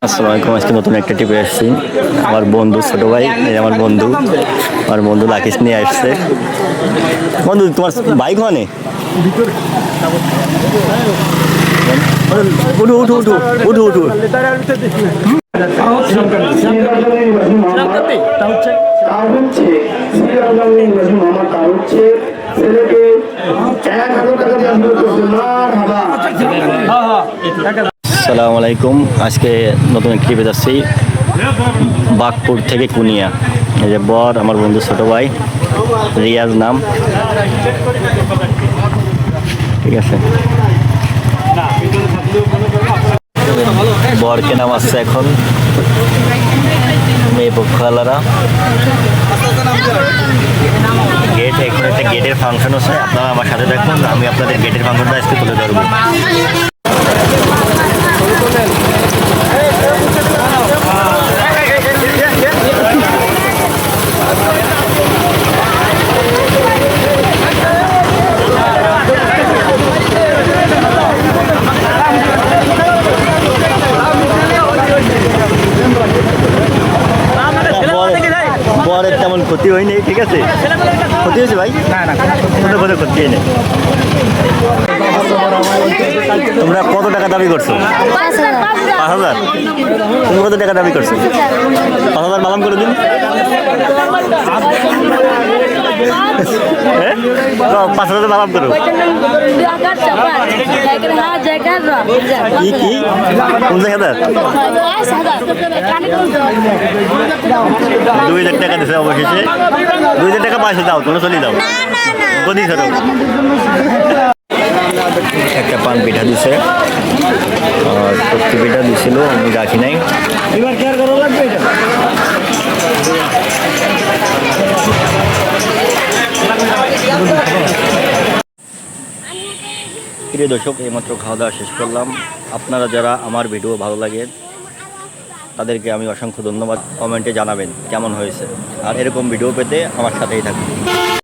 আসসালামু আলাইকুম। আজকে নতুন একটা টিপে আসছি। আমার বন্ধু ছোট ভাই, আমার বন্ধু লাকিস নিয়ে আসছে। বন্ধু, তোমার বাইক মানে উঠু উঠু উঠু উঠু উঠু। আসসালামু আলাইকুম। আজকে নতুন একটি ট্রিপে যাচ্ছি বাগপুর থেকে কুনিয়া। এই যে বর, আমার বন্ধু ছোট ভাই রিয়াজ নাম, ঠিক আছে। বরকে নাম আসছে এখন, মেয়ে পক্ষওয়ালারা। গেট, এখানে একটা গেটের ফাংশন আছে, আপনারা আমার সাথে দেখুন, আমি আপনাদের গেটের ফাংশনটা আজকে তুলে ধরবো। বরের তেমন ক্ষতি হয়নি, ঠিক আছে? ক্ষতি হয়েছে ভাই? না না, কোনো ক্ষতি হয়নি। তোমরা কত টাকা দাবি করছো? 5,000। তুমি কত টাকা দাবি করছো? 5,000 মালাম করে দিন। 5,000 মালাম করো। কি কি কোন জায়গা? 2,000 টাকা দিছে অবশেষে। 2,000 টাকা পয়সা দাও, তোমরা চলে দাও। কদি ধরো একটা পান পিঠা দিছে, আর শক্তি পিঠা দিছিল, আমি রাখি নাই। এবার কেয়ার করা লাগবে এটা। প্রিয় দর্শক, এইমাত্র খাওয়া দাওয়া শেষ করলাম। আপনারা যারা আমার ভিডিও ভালো লাগে তাদেরকে আমি অসংখ্য ধন্যবাদ। কমেন্টে জানাবেন কেমন হয়েছে, আর এরকম ভিডিও পেতে আমার সাথেই থাকুন।